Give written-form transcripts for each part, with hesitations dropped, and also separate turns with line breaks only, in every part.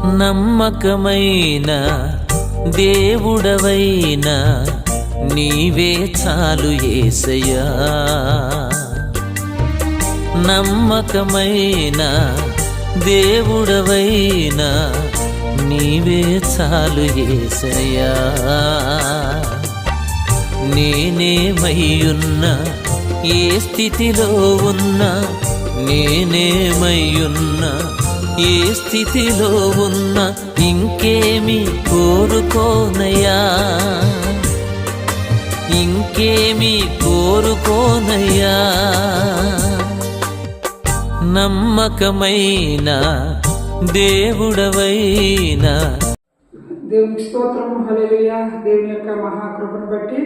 నమ్మకమైన దేవుడవైనా నీవే చాలు యేసయ్యా. నమ్మకమైన దేవుడవైనా నీవే చాలు యేసయ్యా. నేనేమయ్యున్నా ఏ స్థితిలో ఉన్నా, నేనేమయ్యున్నా ఏ స్థితిలో ఉన్నా ఇంకేమి కోరుకోనయ్యా, ఇంకేమి కోరుకోనయ్యా. నమ్మకమైన దేవుడవైనా.
దేవునికి స్తోత్రం, హల్లెలూయా. దేవుని యొక్క మహాకృపను బట్టి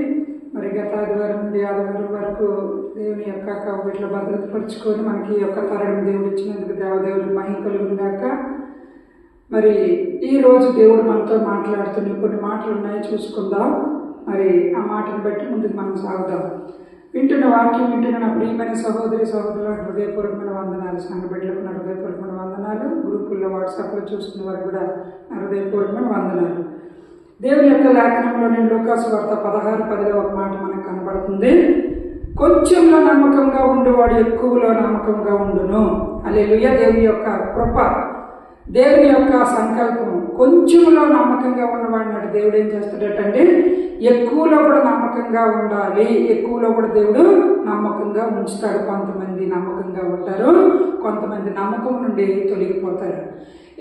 మరి గత ఆదివారం నుండి ఆదివారం వరకు దేవుని యొక్క కౌగిట్లో భద్రతపరుచుకొని మనకి యొక్క తరగతి దేవుడు ఇచ్చినందుకు దేవదేవుని మహిమ కలుగును గాక. మరి ఈరోజు దేవుడు మనతో మాట్లాడుతున్న కొన్ని మాటలు ఉన్నాయి, చూసుకుందాం. మరి ఆ మాటను బట్టి ముందుకు మనం సాగుదాం. వింటున్న వాక్యం వింటున్న నా ప్రియమైన సహోదరి సహోదరులకు హృదయపూర్వకమైన వందనాలు. సంఘ బిడ్డలకు నా హృదయపూర్వకమైన వందనాలు. గ్రూపుల్లో వాట్సాప్లో చూస్తున్న వారికి కూడా నా హృదయపూర్వకమైన వందనాలు. దేవుని యొక్క లేఖనంలోని లూకాసు వార్త 16:10 ఒక మాట మనకు కనబడుతుంది. కొంచెంలో నమ్మకంగా ఉండువాడు ఎక్కువలో నమ్మకంగా ఉండును. హల్లెలూయా. దేవుని యొక్క కృప, దేవుని యొక్క సంకల్పం. కొంచెంలో నమ్మకంగా ఉన్నవాడినాడు దేవుడు ఏం చేస్తాడటంటే ఎక్కువలో కూడా నమ్మకంగా ఉండాలి. ఎక్కువలో కూడా దేవుడు నమ్మకంగా ఉంచుతాడు. కొంతమంది నమ్మకంగా ఉంటారు, కొంతమంది నమ్మకం నుండి తొలగిపోతారు.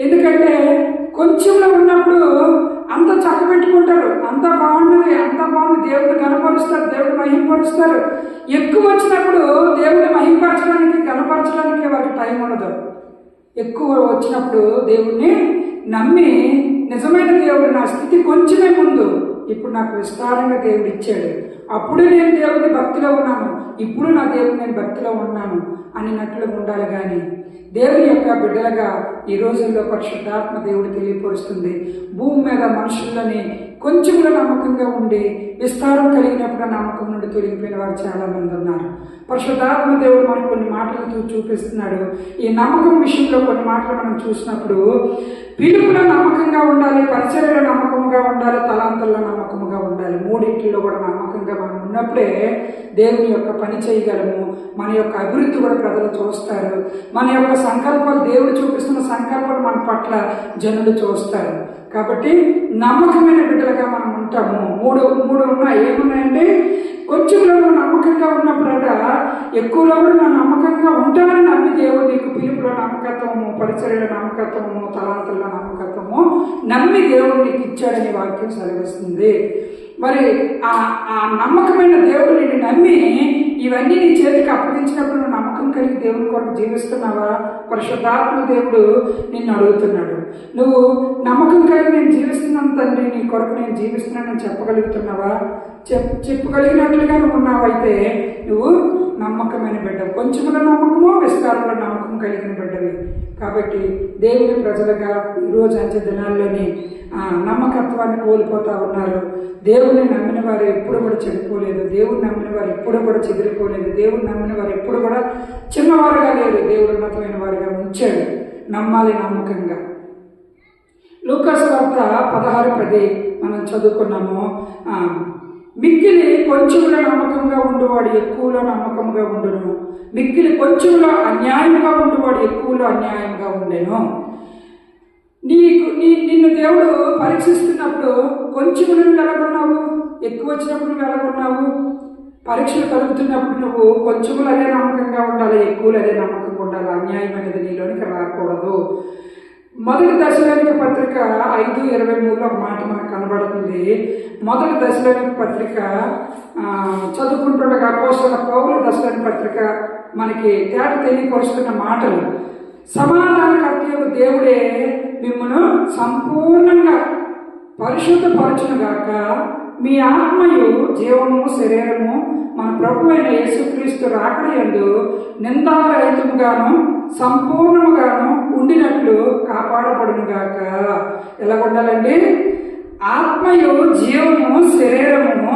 ఎందుకంటే కొంచెంలో ఉన్నప్పుడు అంత చక్కబెట్టుకుంటారు, అంత బాగుంటుంది, అంత బాగుంది, దేవుడిని కనపరుస్తారు, దేవుడిని మహిమపరుస్తారు. ఎక్కువ వచ్చినప్పుడు దేవుడిని మహిమపరచడానికి కనపరచడానికి వారికి టైం ఉండదు. ఎక్కువ వచ్చినప్పుడు దేవుడిని నమ్మి నిజమైన దేవుడు నా స్థితి కొంచెమే ముందు, ఇప్పుడు నాకు విస్తారంగా దేవుడు ఇచ్చాడు, అప్పుడు నేను దేవుడిని భక్తిలో ఉన్నాను, ఇప్పుడు నా దేవుడు నేను భక్తిలో ఉన్నాను అన్నట్లు ఉండాలి. కానీ దేవుని యొక్క బిడ్డలుగా ఈ రోజుల్లో పరిశుద్ధాత్మ దేవుడు తెలియపరుస్తుంది. భూమి మీద మనుషులని కొంచెంలో నమ్మకంగా ఉండి విస్తారం కలిగినప్పుడు నమ్మకం నుండి తొలగిపోయిన వారు చాలా మంది ఉన్నారు. పరిశుద్ధాత్మ దేవుడు మనకు కొన్ని మాటలు చూపిస్తున్నాడు. ఈ నమ్మకం విషయంలో కొన్ని మాటలు మనం చూసినప్పుడు పిలుపులో నమ్మకంగా ఉండాలి, పరిచర్యలో నమ్మకంగా ఉండాలి, తలాంతుల్లో నమ్మకంగా ఉండాలి. మూడింటిలో కూడా నమ్మకంగా మనం ఉన్నప్పుడే దేవుని యొక్క పని చేయగలము. మన యొక్క అభివృద్ధి కూడా ప్రజలు చూస్తారు. మన యొక్క సంకల్పాలు, దేవుడు చూపిస్తున్న సంకల్పాలు మన పట్ల జనులు చూస్తారు. కాబట్టి నమ్మకమైన బిడ్డలుగా మనం ఉంటాము. మూడు ఉన్నాయి. ఏమున్నాయంటే కొంచెంలో నమ్మకంగా ఉన్నప్పుడట ఎక్కువలో కూడా నమ్మకంగా ఉంటామని నమ్మి దేవుడు నీకు పిలుపులో నమ్మకత్వము, పరిచర్యలో నమ్మకత్వము, తలాంతుల్లో నమ్మకత్వము నమ్మి దేవుడు నీకు ఇచ్చాడని వాక్యం సెలవిస్తుంది. మరి ఆ నమ్మకమైన దేవుడు నిన్ను నమ్మి ఇవన్నీ నీ చేతికి అప్పగించినప్పుడు నువ్వు నమ్మకం కలిగి దేవుని కొరకు జీవిస్తున్నావా? పరిశుద్ధాత్మ దేవుడు నిన్ను అడుగుతున్నాడు. నువ్వు నమ్మకం కలిగి నేను జీవిస్తున్నాను తండ్రి, నీ కొరకు నేను జీవిస్తున్నానని చెప్పగలుగుతున్నావా? చెప్పగలిగినట్లుగా నువ్వు ఉన్నావైతే నువ్వు నమ్మకమైన బిడ్డ. కొంచెంలో నమ్మకమో విస్తారంలో నమ్మకం కలిగిన బిడ్డవి. కాబట్టి దేవుని ప్రజలుగా ఈరోజు అంచె దినాల్లోని నమ్మకత్వాన్ని కోల్పోతూ ఉన్నారు. దేవుని నమ్మిన వారు ఎప్పుడు కూడా చెడిపోలేదు, దేవుని నమ్మిన వారు ఎప్పుడు కూడా చెదిరిపోలేదు, దేవుని నమ్మిన వారు ఎప్పుడు కూడా చిన్నవారుగా లేరు, దేవుడు ఉన్నతమైన వారిగా ఉంచాడు. నమ్మాలి నమ్మకంగా. లూకాసు వార్త 16:10 మనం చదువుకున్నాము. మిక్కిలి కొంచెంలో నమ్మకంగా ఉండువాడు ఎక్కువలో నమ్మకంగా ఉండును, మిక్కిలి కొంచెంలో అన్యాయంగా ఉండువాడు ఎక్కువలో అన్యాయంగా ఉండెను. నిన్ను దేవుడు పరీక్షిస్తున్నప్పుడు కొంచెం నువ్వు వెలగొన్నావు, ఎక్కువ వచ్చినప్పుడు వెలగొన్నావు. పరీక్షలు కలుగుతున్నప్పుడు నువ్వు కొంచెములు అదే నమ్మకంగా ఉండాలి, ఎక్కువలు అదే నమ్మకంగా ఉండాలి. అన్యాయం అనేది నీలోనికి రాకూడదు. మొదటి దశలోనిక పత్రిక 5:23 ఒక మాట మనకు కనబడుతుంది. మొదటి దశలోనిక పత్రిక చదువుకుంటుండగా అపోస్తలుడైన పౌలు దశలోని పత్రిక మనకి తేట తెలియపరుస్తున్న మాటలు. సమాధానకర్తయగు దేవుడే మిమ్మల్ని సంపూర్ణంగా పరిశుద్ధపరచునుగాక, మీ ఆత్మయు జీవము శరీరము మన ప్రభు అయిన యేసుక్రీస్తు రాకడయందు నిందారహితముగాను సంపూర్ణముగాను ఉండినట్లు కాపాడబడునుగాక. ఎలా ఉండాలండి? ఆత్మయు జీవము శరీరము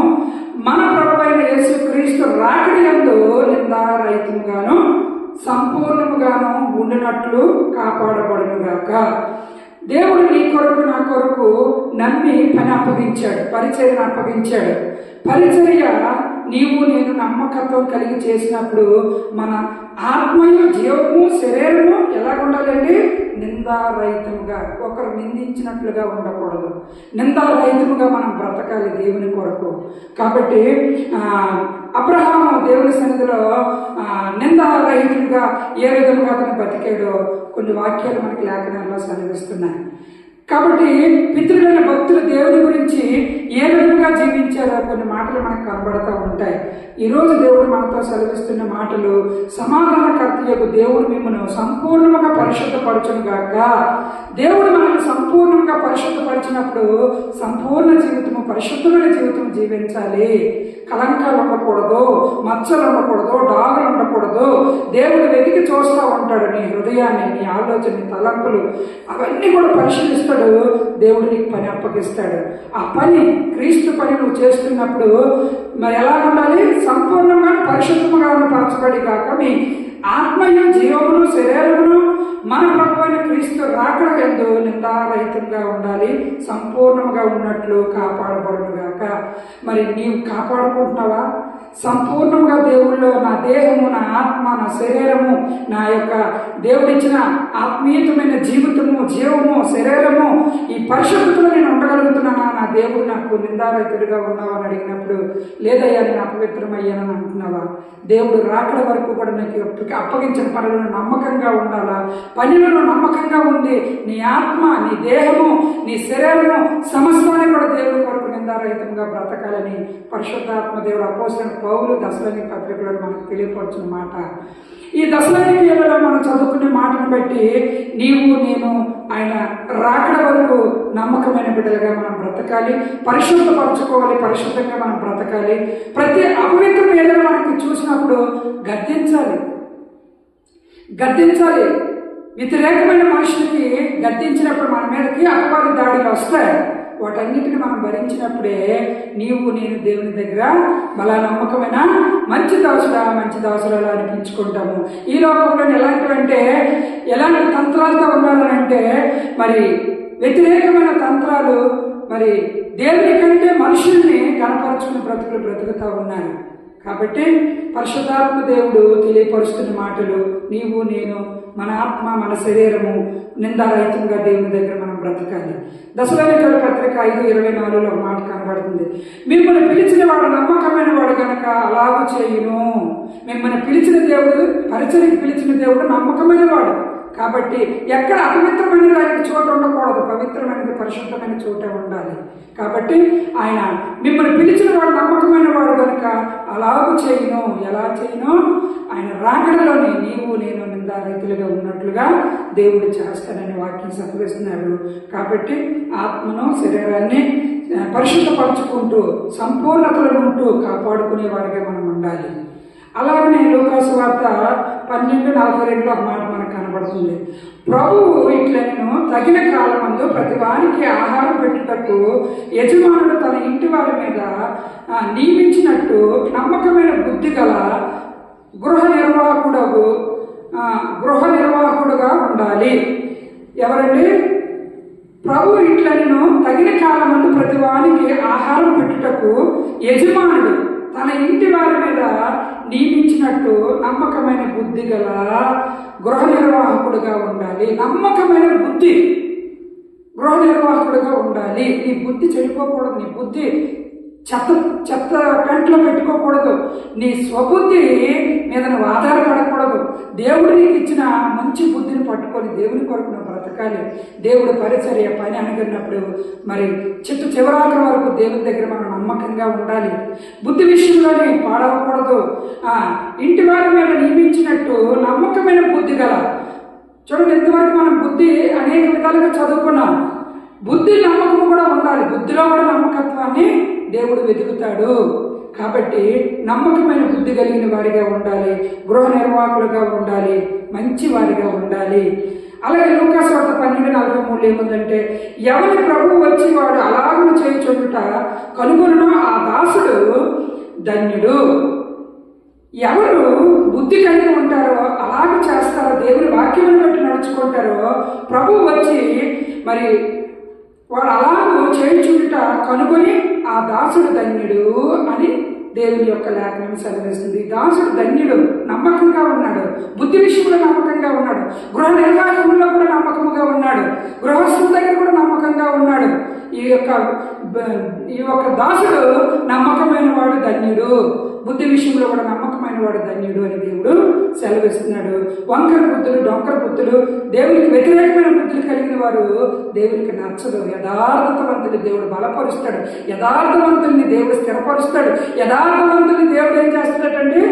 మన ప్రభు అయిన యేసుక్రీస్తు రాకడయందు నిందారహితముగాను సంపూర్ణముగాను ఉండినట్లు కాపాడబడునుగాక. దేవుడు నా కొరకు నమ్మి పని అప్పగించాడు, పరిచర్యను అప్పగించాడు. పరిచర్య నీవు నేను నమ్మకత్వం కలిగి చేసినప్పుడు మన ఆత్మయు జీవము శరీరము ఎలా ఉండాలండి? నిందారహితముగా, ఒకరు నిందించినట్లుగా ఉండకూడదు. నిందారహితముగా మనం బ్రతకాలి దేవుని కొరకు. కాబట్టి అబ్రహాము దేవుని సన్నిధిలో నిందారహితంగా ఏ విధంగా అతను బతికాడో కొన్ని వాక్యాలు మనకి లేఖనాల్లో సెలవిస్తున్నాయి. కాబట్టి పితృలైన భక్తులు దేవుని గురించి ఏ విధంగా జీవించారో కొన్ని మాటలు మనకు కనబడుతూ ఉంటాయి. ఈరోజు దేవుడు మనతో సెలవిస్తున్న మాటలు, సమాధానకర్తయ్యకు దేవుడు మిమ్మల్ని సంపూర్ణంగా పరిశుద్ధపరచును గాక. దేవుడు మనల్ని సంపూర్ణంగా పరిశుద్ధపరిచినప్పుడు సంపూర్ణ జీవితము, పరిశుద్ధమైన జీవితం జీవించాలి. కలంకాలు ఉండకూడదు, మచ్చలు ఉండకూడదు, డాగులు ఉండకూడదు. దేవుడు వెతికి చూస్తూ ఉంటాడు నీ హృదయాన్ని, నీ ఆలోచన, నీ తలంపులు, అవన్నీ కూడా పరిశీలిస్తాడు. దేవుడు నీకు పని అప్పగిస్తాడు. ఆ పని, క్రీస్తు పని నువ్వు చేస్తున్నప్పుడు మరి ఎలా ఉండాలి? సంపూర్ణంగా పరిశుద్ధముగా పరచబడి కాక మీ ఆత్మయు జీవమును శరీరమును మన ప్రభువైన క్రీస్తు రాకడ యందు నిందారహితంగా ఉండాలి. సంపూర్ణంగా ఉన్నట్లు కాపాడబడునుగాక. మరి నీవు కాపాడుకుంటున్నావా? సంపూర్ణంగా దేవుళ్ళో నా దేహము, నా ఆత్మ, నా శరీరము, నా యొక్క దేవుడిచ్చిన ఆత్మీయతమైన జీవితము, జీవము, శరీరము, ఈ పరిశుద్ధతలో నేను ఉండగలుగుతున్నానా? నా దేవుడు నాకు నిందారహితుడిగా ఉన్నావా అని అడిగినప్పుడు, లేదయ్యా నేను అపవిత్రమయ్యానని అంటున్నావా? దేవుడు రాకడ వరకు కూడా నాకు అప్పగించిన పనులను నమ్మకంగా ఉండాలా? పనిలో నమ్మకంగా ఉంది నీ ఆత్మ, నీ దేహము, నీ శరీరము సమస్తాన్ని కూడా దేవుడి కొరకు నిందారహితంగా బ్రతకాలని పరిశుద్ధాత్మ దేవుడు అపోస్తలుడైన పౌలు దశలోనిక పత్రికలో మనకు తెలియపరచిన మాట. ఈ దశలోనికీయులలో మనం చదువుకునే మాటను బట్టి నీవు నేను ఆయన రాకడ వరకు నమ్మకమైన బిడ్డలుగా మనం బ్రతకాలి, పరిశుద్ధపరచుకోవాలి, పరిశుద్ధంగా మనం బ్రతకాలి. ప్రతి అపవిత్రం ఏదైనా మనకి చూసినప్పుడు గద్దించాలి. వ్యతిరేకమైన మనుషులకి గద్దించినప్పుడు మన మీదకి అపవాది దాడులు వస్తాయి. వాటన్నిటిని మనం భరించినప్పుడే నీవు నేను దేవుని దగ్గర బలా నమ్మకమైన మంచి దాసురాలు అనిపించుకుంటాము. ఈ లోకంలో ఎలాంటి తంత్రాలతో ఉండాలనంటే మరి వ్యతిరేకమైన తంత్రాలు, మరి దేవుని కంటే మనుషుల్ని కనపరుచుకుని బ్రతుకుతూ ఉన్నారు. కాబట్టి పరిశుద్ధాత్మ దేవుడు తెలియపరుస్తున్న మాటలు, నీవు నేను మన ఆత్మ, మన శరీరము నిందారహితంగా దేవుని దగ్గర మనం బ్రతకాలి. దశలోనికీయుల పత్రిక 5:24 ఒక మాట కనబడుతుంది. మిమ్మల్ని పిలిచిన వాడు నమ్మకమైన వాడు కనుక అలాగూ చేయును. మిమ్మల్ని పిలిచిన దేవుడు, పరిచర్యకి పిలిచిన దేవుడు నమ్మకమైన వాడు. కాబట్టి ఎక్కడ అపవిత్రమైన దానికి చోటు ఉండకూడదు, పవిత్రమైనది, పరిశుద్ధమైన చోటే ఉండాలి. కాబట్టి ఆయన మిమ్మల్ని పిలిచిన వాడు నమ్మకమైన వాడు కనుక అలాగూ చేయును. ఎలా చేయును? ఆయన రాకడలోని నీవు నేను నిందారహితులుగా ఉన్నట్లుగా దేవుడు చేస్తానని వాక్యం సెలవిస్తున్నాడు. కాబట్టి ఆత్మను, శరీరాన్ని పరిశుద్ధపరచుకుంటూ సంపూర్ణతలో ఉంటూ కాపాడుకునే వారిగా మనం ఉండాలి. అలాగనే లూకాసు వార్త 12:42 ఒక మాట మనకు కనబడుతుంది. ప్రభువు ఇట్లను తగిన కాలమందు ప్రతి వారికి ఆహారం పెట్టుటకు యజమానుడు తన ఇంటి వారి మీద నియమించినట్టు నమ్మకమైన బుద్ధి గల గృహ నిర్వాహకుడుగా ఉండాలి. ఎవరండి? ప్రభు ఇట్లను తగిన కాలమందు ప్రతి వారికి ఆహారం పెట్టుటకు యజమానుడు తన ఇంటి వారి మీద నియమించినట్టు నమ్మకమైన బుద్ధి గల గృహ నిర్వాహకుడుగా ఉండాలి. నమ్మకమైన బుద్ధి గృహ నిర్వాహకుడుగా ఉండాలి. నీ బుద్ధి చెడిపోకూడదు, నీ బుద్ధి చెత్త పెంట్లో పెట్టుకోకూడదు, నీ స్వబుద్ధి మీద నువ్వు ఆధారపడకూడదు. దేవుడు నీకు ఇచ్చిన మంచి బుద్ధిని పట్టుకొని దేవుని కొరకు నువ్వు బ్రతకాలి. దేవుడు పరిచర్య పని అనుకున్నప్పుడు మరి చివరాఖరి వరకు దేవుని దగ్గర మనం నమ్మకంగా ఉండాలి. బుద్ధి విషయంలోనే పాడవకూడదు. ఇంటి వారి మీద నియమించినట్టు నమ్మకమైన బుద్ధి గల. చూడండి, ఇంతవరకు మనం బుద్ధి అనేక విధాలుగా చదువుకున్నాం. బుద్ధి నమ్మకం కూడా ఉండాలి. బుద్ధిలో కూడా నమ్మకత్వాన్ని దేవుడు వెతుకుతాడు. కాబట్టి నమ్మకమైన బుద్ధి కలిగిన వారిగా ఉండాలి, గృహ నిర్వాహకులుగా ఉండాలి, మంచి వారిగా ఉండాలి. అలాగే లూకాసు వార్త 12:43 ఏముందంటే, ఎవరి ప్రభువు వచ్చి వాడు అలాగూ చేయుచుండుట కనుగొనునో ఆ దాసుడు ధన్యుడు. ఎవరు బుద్ధి కలిగి ఉంటారో, అలాగే చేస్తారో, దేవుని వాక్యం బట్టి నడుచుకుంటారో, ప్రభువు వచ్చి మరి వాడు అలాగూ చేయించుట కనుగొని ఆ దాసుడు ధన్యుడు అని దేవుని యొక్క లేఖనం సెలవిస్తుంది. దాసుడు ధన్యుడు, నమ్మకంగా ఉన్నాడు, బుద్ధి విషయంలో నమ్మకంగా ఉన్నాడు, గృహ నిర్వాహంలో కూడా నమ్మకంగా ఉన్నాడు, గృహస్థుల దగ్గర కూడా నమ్మకంగా ఉన్నాడు. ఈ యొక్క దాసుడు నమ్మకమైన వాడు ధన్యుడు, బుద్ధి విషయంలో కూడా నమ్మకమైన వాడు ధన్యుడు అని దేవుడు సెలవిస్తున్నాడు. వంకర బుద్ధులు, డొంకర బుద్ధులు, దేవునికి వ్యతిరేకమైన బుద్ధులు కలిగిన వారు దేవునికి నచ్చదు. యథార్థవంతుని దేవుడు బలపరుస్తాడు, యథార్థవంతుల్ని దేవుడు స్థిరపరుస్తాడు, యథార్థవంతుని దేవుడు ఏం చేస్తాడంటే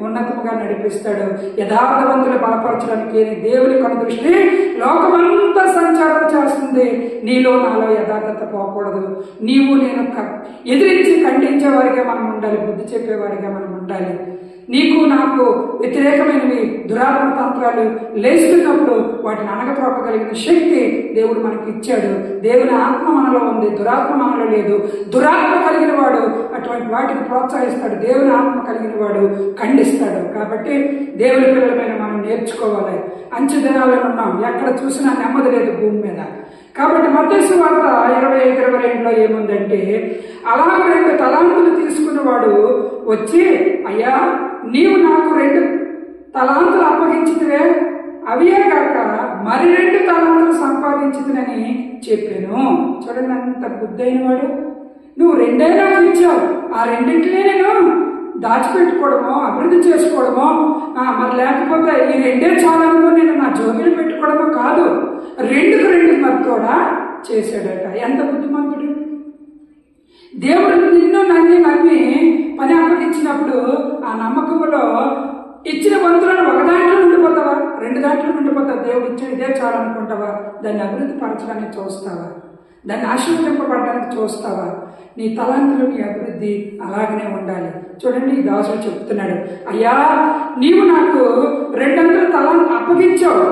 ఉన్నతముగా నడిపిస్తాడు. యథార్థవంతులు బలపరచడానికి దేవుని కను దృష్టి లోకమంతా సంచారం చేస్తుంది. నీలో నాలో యథార్థత పోకూడదు. నీవు నేను ఎదిరించి ఖండించే వారిగా మనం ఉండాలి, బుద్ధి చెప్పేవారిగా మనం ఉండాలి. నీకు నాకు వ్యతిరేకమైనవి దురాత్మ తంత్రాలు లేస్తున్నప్పుడు వాటిని అనగతొక్కగలిగిన శక్తి దేవుడు మనకి ఇచ్చాడు. దేవుని ఆత్మ మనలో ఉంది, దురాత్మ మనలో లేదు. దురాత్మ కలిగిన వాడు అటువంటి వాటిని ప్రోత్సహిస్తాడు, దేవుని ఆత్మ కలిగిన వాడు ఖండిస్తాడు. కాబట్టి దేవుని పిల్లలమైన మనం నేర్చుకోవాలి. అంచె దినాల్లో ఉన్నాం, ఎక్కడ చూసినా నెమ్మది లేదు భూమి మీద. కాబట్టి మత్తయి సువార్త 25:22లో ఏముందంటే, అలాగ 2 తలాంతులు తీసుకున్నవాడు వచ్చి, అయ్యా నీవు నాకు 2 తలాంతులు అప్పగించితివే, అవియే కాక మరి 2 తలాంతులు సంపాదించితినని చెప్పాను. చూడండి, అంత బుద్ధైన వాడు. నువ్వు 2 నాకు ఇచ్చావు, ఆ 2 నేను దాచిపెట్టుకోవడమో అభివృద్ధి చేసుకోవడమో, మరి లేకపోతే ఈ 2 చాలనుకో నేను నా జోబీలు పెట్టుకోవడమో కాదు, 2కు 2 మరి కూడా చేశాడట. ఎంత బుద్ధిమంతుడు! దేవుడు నిన్ను నమ్మి పని అప్పగించినప్పుడు ఆ నమ్మకంలో ఇచ్చిన వంతులను ఒక దాంట్లో ఉండిపోతావా, 2 దాంట్లో ఉండిపోతావా? దేవుడు ఇచ్చిన ఇదే చాలనుకుంటావా? దాన్ని అభివృద్ధి పరచడానికి చూస్తావా? దాన్ని ఆశీర్వదింపబడడానికి చూస్తావా? నీ తలాంతులు, నీ అభివృద్ధి అలాగనే ఉండాలి. చూడండి, ఈ దాసుడు చెప్తున్నాడు, అయ్యా నీవు నాకు 200 తలాంతులు అప్పగించావు,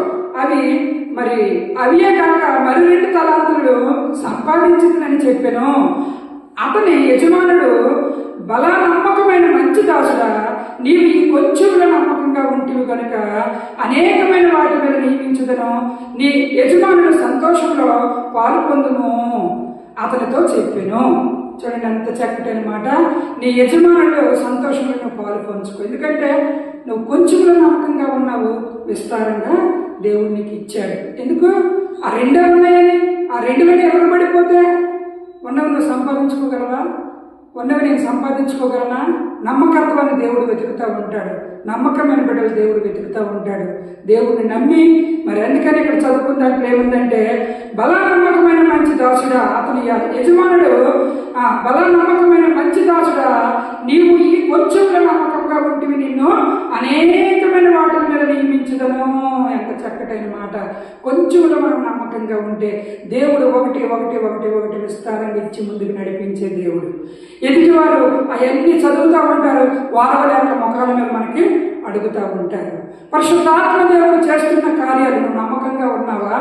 మరి అవియే కాక మరి 2 తలాంతులు సంపాదించిందని చెప్పాను. అతని యజమానుడు, బలా నమ్మకమైన మంచి దాసుడా, నీవు ఈ కొంచెంలో నమ్మకంగా ఉంటివి కనుక అనేకమైన వాటి మీద నియమించుదను, నీ యజమానుడు సంతోషంలో పాలు పొందుము అతనితో చెప్పాను. చూడండి, అంత చక్కటి మాట. నీ యజమానుడు సంతోషంలో నువ్వు పాలు పంచుకో. ఎందుకంటే నువ్వు కొంచెంలో నమ్మకంగా ఉన్నావు, విస్తారంగా దేవుడు నీకు ఇచ్చాడు. ఎందుకు? ఆ 2 ఉన్నాయని, ఆ 2 ఎగరబడిపోతే ఉన్నవి నువ్వు సంపాదించుకోగలవా? ఉన్నవి నేను సంపాదించుకోగలనా? నమ్మకత్వాన్ని దేవుడు వెతుకుతూ ఉంటాడు, నమ్మకమైన బిడ్డలు దేవుడు వెతుకుతూ ఉంటాడు. దేవుడిని నమ్మి, మరి అందుకని ఇక్కడ చదువుకున్న దాంట్లో ఏముందంటే, బలా నమ్మకమైన మంచి దాసుడా, అతని యజమానుడు, బలా నమ్మకమైన మంచి దాసుడా, నీవు ఈ కొంచెంలో నమ్మకంగా ఉంటివి, నిన్ను అనేకమైన వాటి మీద నియమించదను. ఎంత చక్కటైన మాట! కొంచెంలో మనం నమ్మకంగా ఉంటే దేవుడు ఒకటి విస్తారంగా ఇచ్చి ముందుకు నడిపించే దేవుడు. ఎదుటివారు అవన్నీ చదువుతూ ఉంటారు, వారవలేక ముఖాల మీద మనకి అడుగుతూ ఉంటారు. పరిశుద్ధాత్మ దేవుడు చేస్తున్న కార్యాలు నువ్వు నమ్మకంగా ఉన్నావా?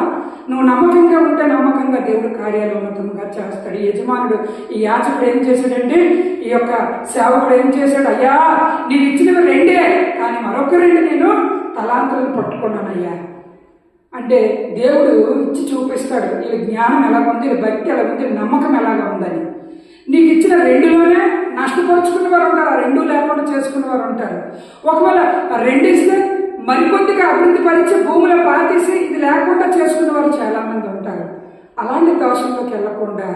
నువ్వు నమ్మకంగా ఉంటే నమ్మకంగా దేవుడు కార్యాలు ఉన్నతంగా చేస్తాడు. ఈ యజమానుడు, ఈ యాజకుడు ఏం చేశాడంటే, ఈ యొక్క సేవకుడు ఏం చేశాడు, అయ్యా నీకు ఇచ్చినవి 2 కానీ మరొక 2 నేను తలాంతులను పట్టుకున్నానయ్యా అంటే దేవుడు ఇచ్చి చూపిస్తాడు. వీళ్ళ జ్ఞానం ఎలాగుంది, వీళ్ళ భక్తి ఎలాగుంది, నమ్మకం ఎలాగా ఉందని. నీకు ఇచ్చిన 2లోనే నష్టపరుచుకునే వారు ఉంటారు, ఆ 2 లేకుండా చేసుకునే వారు ఉంటారు. ఒకవేళ 2 ఇస్తే మరికొద్దిగా అభివృద్ధి పరిచి భూమిలో పాతేసి ఇది లేకుండా చేసుకునే వారు చాలామంది ఉంటారు. అలాంటి దోషంలోకి వెళ్లకుండా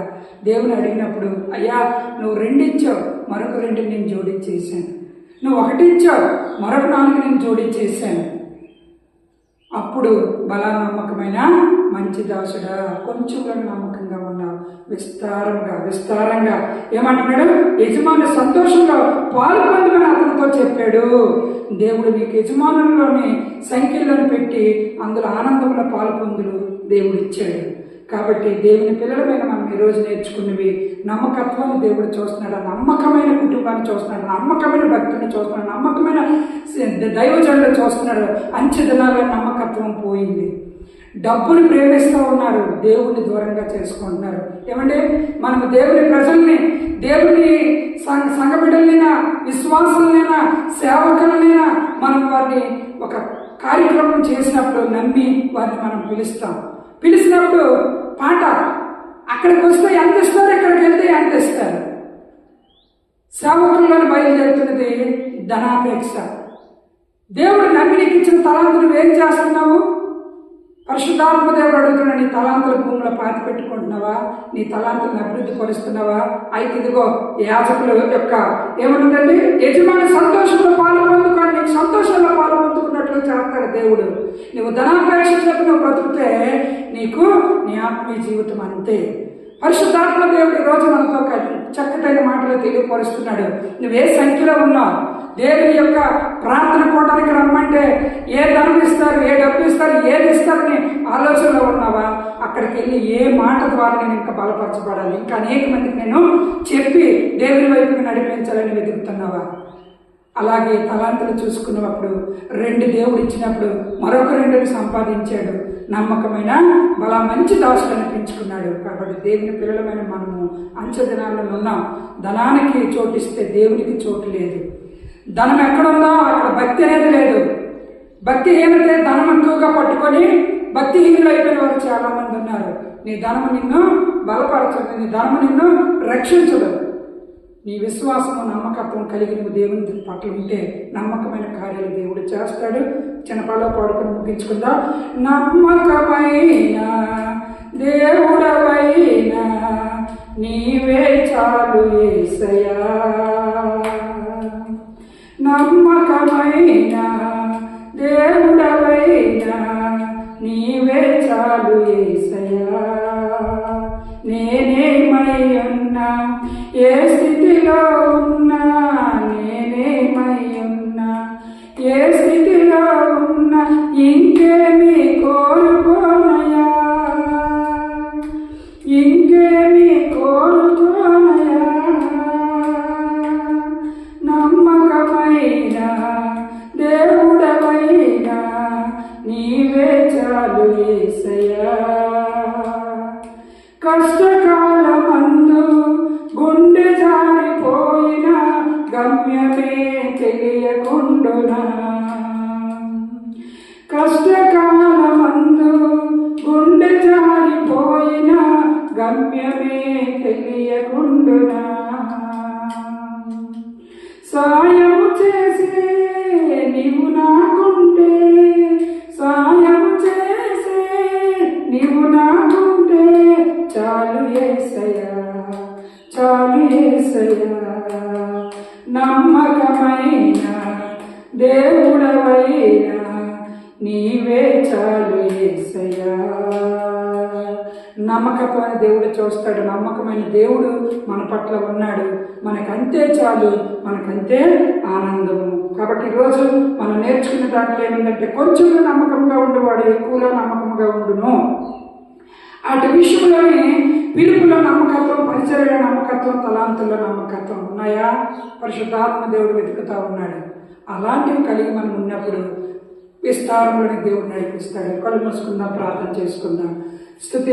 దేవుని అడిగినప్పుడు, అయ్యా నువ్వు 2 ఇచ్చావు, మరొక 2 నేను జోడించేసాను, నువ్వు 1 ఇచ్చావు, మరొక 4 నేను జోడించేసాను. అప్పుడు బలా నమ్మకమైన మంచి దాసుడా, కొంచెంలో నమ్మకంగా ఉన్నావు, విస్తారంగా ఏమంటున్నాడు, యజమాని సంతోషంలో పాలు పొందమని అతనితో చెప్పాడు. దేవుడు నీకు యజమానుల్లోని సంఖ్యలను పెట్టి అందులో ఆనందంలో పాలు పొందులు దేవుడు ఇచ్చాడు. కాబట్టి దేవుని పిల్లలమైన మనం ఈరోజు నేర్చుకున్నవి నమ్మకత్వాన్ని దేవుడు చూస్తున్నాడు, నమ్మకమైన కుటుంబాన్ని చూస్తున్నాడు, నమ్మకమైన భక్తుని చూస్తున్నాడు, నమ్మకమైన దైవజనులు చూస్తున్నాడు. అంచె దినాల్లో నమ్మకత్వం పోయింది. డబ్బును ప్రేమిస్తూ ఉన్నారు, దేవుని దూరంగా చేసుకుంటున్నారు. ఏమంటే మనము దేవుని ప్రజల్ని, దేవుని సంఘ బిడ్డలైనా, విశ్వాసులైనా, సేవకులైనా మనం వారిని ఒక కార్యక్రమం చేసినప్పుడు నమ్మి వారిని మనం పిలుస్తాం. పిలిచినప్పుడు పాట, ఆ అక్కడికి వస్తే ఎంత ఇస్తారు, ఇక్కడికి వెళ్తే ఎంత ఇస్తారు. సేవకుల్లో బయలుదేరుతున్నది ధనాపేక్ష. దేవుడు నమ్మి నీకు ఇచ్చిన తలాంతులు ఏం చేస్తున్నావు? పరిశుద్ధాత్మ దేవుడు అడుగుతున్నా, నీ తలాంతుల భూమిలో పాతి పెట్టుకుంటున్నావా? నీ తలాంతులను అభివృద్ధి పరుస్తున్నావా? అయితే ఇదిగో యాజకుల యొక్క ఏమనుందండి, యజమాని సంతోషంలో పాలు పొందుకొని నీకు సంతోషంలో పాలు పొందుకున్నట్లు చేస్తాడు దేవుడు. నువ్వు ధనాపేక్ష చేత నువ్వు బ్రతుకుతే నీకు నీ ఆత్మీయ జీవితం అంతే. పరిశుద్ధాత్మ దేవుడు ఈరోజు మనతో చక్కటైన మాటలు తెలియపరుస్తున్నాడు. నువ్వే సంఖ్యలో ఉన్నావు, దేవుని యొక్క ప్రార్థన కూటానికి రమ్మంటే ఏ ధనం ఇస్తారు, ఏ డబ్బు ఇస్తారు, ఏది ఇస్తారని ఆలోచనలో ఉన్నావా? అక్కడికి వెళ్ళి ఏ మాట ద్వారా నేను ఇంకా బలపరచబడాలి, ఇంకా అనేక మందికి నేను చెప్పి దేవుని వైపుకి నడిపించాలని వెతుకుతున్నావా? అలాగే తలాంతులు చూసుకున్నప్పుడు 2 దేవుడు ఇచ్చినప్పుడు మరొక 2 సంపాదించాడు. నమ్మకమైన బలా మంచి దాసులు అనిపించుకున్నాడు. కాబట్టి దేవుని పిల్లలమైన మనము అంచె దినాల్లో ఉన్నాం. ధనానికి చోటిస్తే దేవునికి చోటు లేదు. ధనం ఎక్కడుందో అక్కడ భక్తి అనేది లేదు. భక్తిహీనతే ధనం ఎక్కువగా పట్టుకొని భక్తిహీనులు అయిపోయిన వారు చాలా మంది ఉన్నారు. నీ ధనము నిన్ను బలపరచదు, నీ ధనము నిన్ను రక్షించదు. నీ విశ్వాసము నమ్మకత్వం కలిగి నువ్వు దేవుని పట్ల ఉంటే నమ్మకమైన కార్యాలు దేవుడు చేస్తాడు. చిన్నపాలో పాడుకొని ముగించుకుందాం. నమ్మకమైన దేవుడవైన నీవే చాలు యేసయ్యా, నమ్మకమైన దేవుడవైన నీవే చాలు యేసయ్యా. నేనేమై ఉన్నా, ఏ స్థితిలో ఉన్నా, నేనేమై ఉన్నా, ఏ స్థితిలో ఉన్నా, ఇంకేమీ కోరుకోనయా, ఇంకేమీ కోరుకోనయా. నమ్మకమైన దేవుడవైన నీవే చాలు యేసయ్యా. కష్టకాలమందు గుండె జారిపోయిన గమ్యమే తెలియకుండునా, కష్టకాలమందు గుండె జారిపోయిన గమ్యమే తెలియకుండునా. సాయము చేసే నీవు నాకుంటే, సాయము చేసే నీవు నాకుంటే చాలు యేసయ్యా, చాలు యేసయ్యా. నమ్మకమైన దేవుడవైన నీవే చాలు యేసయ్యా. నమ్మకమైన దేవుడు చూస్తాడు. నమ్మకమైన దేవుడు మన పట్ల ఉన్నాడు. మనకంతే చాలు, మనకంతే ఆనందము. కాబట్టి ఈరోజు మనం నేర్చుకున్న దాంట్లో ఏమిటంటే, కొంచెం నమ్మకంగా ఉండేవాడు ఎక్కువలో నమ్మకంగా ఉండును. అటు విషయంలోనే పిలుపులో నమ్మకత్వం, పరిచర్యలో నమ్మకత్వం, తలాంతుల్లో నమ్మకత్వం ఉన్నాయా? పరిశుద్ధాత్మ దేవుడు వెతుకుతా ఉన్నాడు. అలాంటివి కలిగి మనం ఉన్నప్పుడు విస్తారంలోని దేవుడు నడిపిస్తాడు. కళ్ళు మూసుకుందాం, ప్రార్థన చేసుకుందాం. స్తుతి